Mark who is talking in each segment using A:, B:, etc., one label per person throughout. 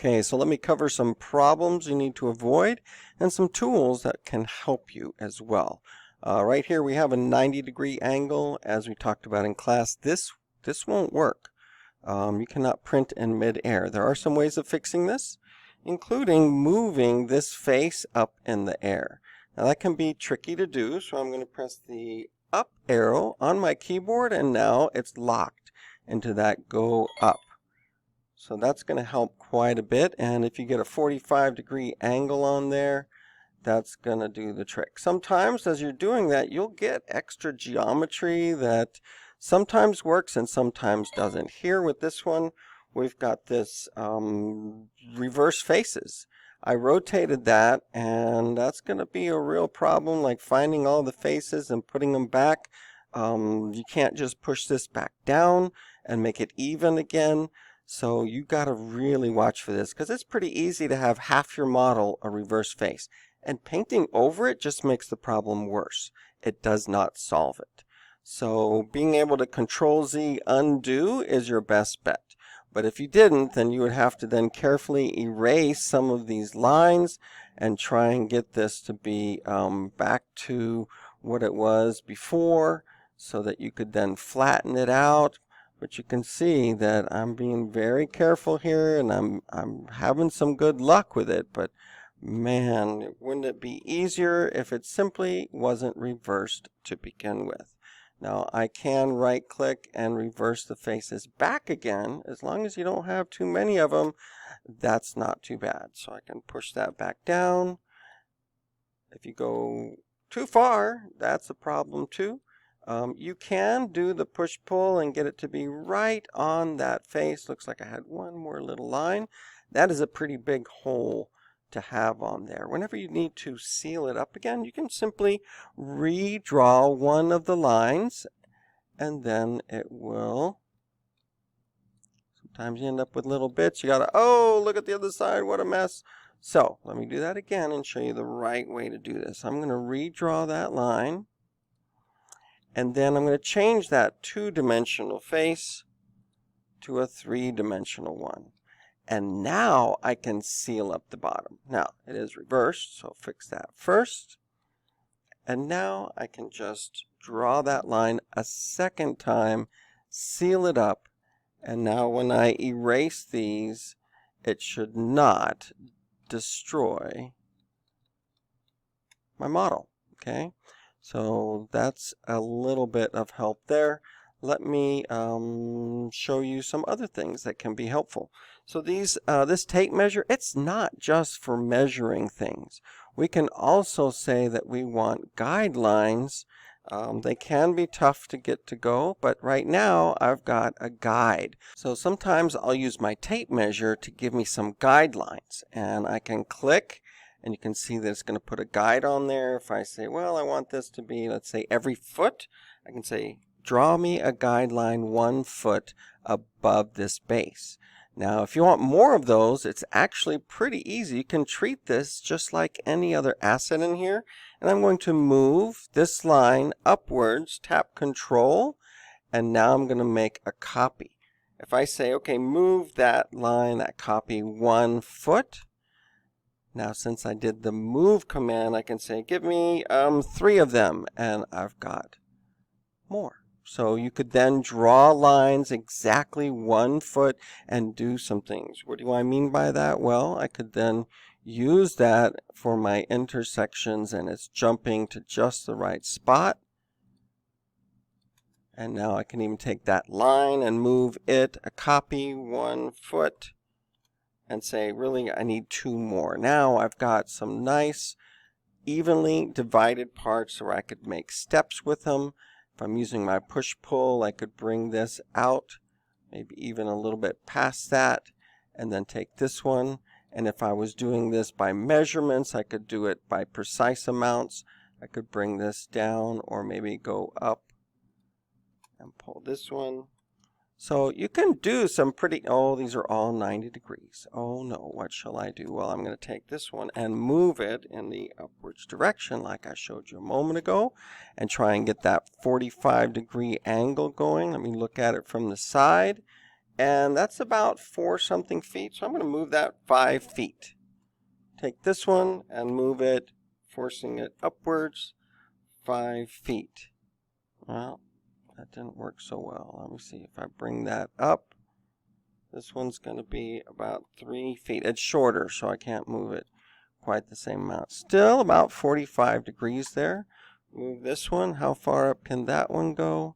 A: Okay, so let me cover some problems you need to avoid and some tools that can help you as well. Right here we have a 90-degree angle. As we talked about in class, this won't work. You cannot print in mid-air. There are some ways of fixing this, including moving this face up in the air. Now that can be tricky to do, so I'm going to press the up arrow on my keyboard, and now it's locked into that go up. So that's going to help quite a bit, and if you get a 45-degree angle on there, that's going to do the trick. Sometimes as you're doing that, you'll get extra geometry that sometimes works and sometimes doesn't. Here with this one, we've got this reverse faces. I rotated that, and that's going to be a real problem, like finding all the faces and putting them back. You can't just push this back down and make it even again. So you got to really watch for this, because it's pretty easy to have half your model a reverse face. And painting over it just makes the problem worse. It does not solve it. So being able to Control-Z undo is your best bet. But if you didn't, then you would have to then carefully erase some of these lines and try and get this to be back to what it was before, so that you could then flatten it out. But you can see that I'm being very careful here, and I'm having some good luck with it. But man, wouldn't it be easier if it simply wasn't reversed to begin with? Now I can right click and reverse the faces back again. As long as you don't have too many of them, that's not too bad. So I can push that back down. If you go too far, that's a problem too. You can do the push-pull and get it to be right on that face. Looks like I had one more little line. That is a pretty big hole to have on there. Whenever you need to seal it up again, you can simply redraw one of the lines, and then it will. Sometimes you end up with little bits. You gotta, oh, look at the other side, what a mess. So let me do that again and show you the right way to do this. I'm going to redraw that line. And then I'm going to change that two-dimensional face to a three-dimensional one. And now I can seal up the bottom. Now, it is reversed, so fix that first. And now I can just draw that line a second time, seal it up, and now when I erase these, it should not destroy my model, okay? So that's a little bit of help there. Let me show you some other things that can be helpful. So this tape measure, it's not just for measuring things. We can also say that we want guidelines. They can be tough to get to go, but right now I've got a guide. So sometimes I'll use my tape measure to give me some guidelines, and I can click, and you can see that it's going to put a guide on there. If I say, well, I want this to be, let's say, every foot, I can say, draw me a guideline 1 foot above this base. Now, if you want more of those, it's actually pretty easy. You can treat this just like any other asset in here. And I'm going to move this line upwards, tap Control, and now I'm going to make a copy. If I say, okay, move that line, that copy 1 foot. Now, since I did the move command, I can say, give me 3 of them, and I've got more. So you could then draw lines exactly 1 foot and do some things. What do I mean by that? Well, I could then use that for my intersections, and it's jumping to just the right spot. And now I can even take that line and move it a copy 1 foot. And say, really, I need 2 more. Now I've got some nice, evenly divided parts where I could make steps with them. If I'm using my push-pull, I could bring this out, maybe even a little bit past that, and then take this one. And if I was doing this by measurements, I could do it by precise amounts. I could bring this down, or maybe go up and pull this one. So you can do some pretty, oh, these are all 90 degrees. Oh no, what shall I do? Well, I'm going to take this one and move it in the upwards direction like I showed you a moment ago, and try and get that 45-degree angle going. Let me look at it from the side, And that's about 4 something feet. So I'm going to move that 5 feet. Take this one and move it, forcing it upwards 5 feet. Well, that didn't work so well. Let me see if I bring that up. This one's going to be about 3 feet. It's shorter, so I can't move it quite the same amount. Still about 45 degrees there. Move this one. How far up can that one go?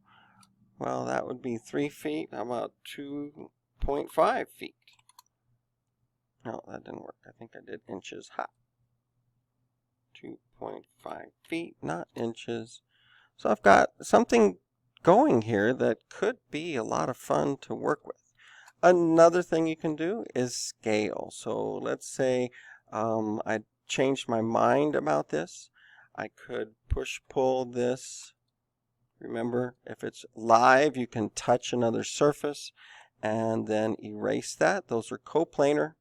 A: Well, that would be 3 feet. How about 2.5 feet? No, that didn't work. I think I did inches. Ha. 2.5 feet, not inches. So I've got something going here that could be a lot of fun to work with. Another thing you can do is scale. So let's say I changed my mind about this. I could push-pull this. Remember, if it's live, you can touch another surface and then erase that. Those are coplanar.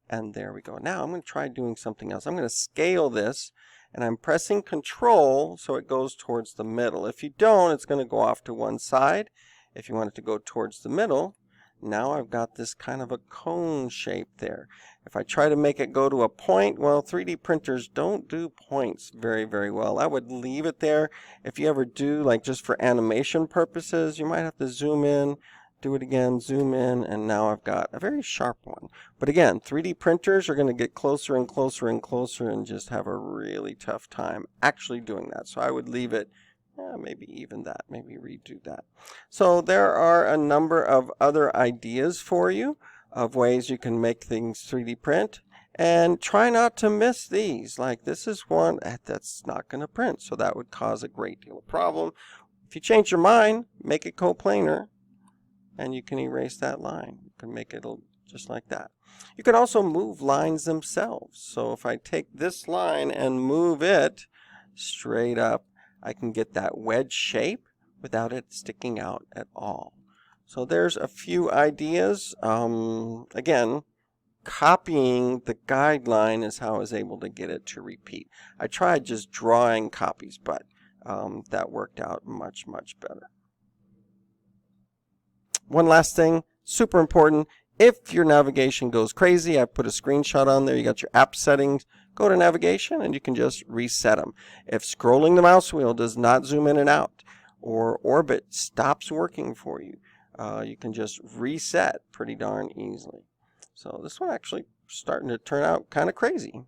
A: And there we go. Now I'm going to try doing something else. I'm going to scale this, and I'm pressing Control so it goes towards the middle. If you don't, it's going to go off to one side. If you want it to go towards the middle, now I've got this kind of a cone shape there. If I try to make it go to a point, well, 3D printers don't do points very, very well. I would leave it there. If you ever do, like just for animation purposes, you might have to zoom in, do it again, zoom in, and now I've got a very sharp one. But again, 3D printers are going to get closer and closer and closer and just have a really tough time actually doing that. So I would leave it, maybe even that, maybe redo that. So there are a number of other ideas for you of ways you can make things 3D print. And try not to miss these. Like this is one that's not going to print, so that would cause a great deal of problem. If you change your mind, make it coplanar, and you can erase that line. You can make it just like that. You can also move lines themselves. So if I take this line and move it straight up, I can get that wedge shape without it sticking out at all. So there's a few ideas. Again, copying the guideline is how I was able to get it to repeat. I tried just drawing copies, but that worked out much, much better. One last thing, super important. If your navigation goes crazy, I put a screenshot on there. You got your app settings. Go to navigation and you can just reset them. If scrolling the mouse wheel does not zoom in and out, or orbit stops working for you, you can just reset pretty darn easily. So this one actually starting to turn out kind of crazy.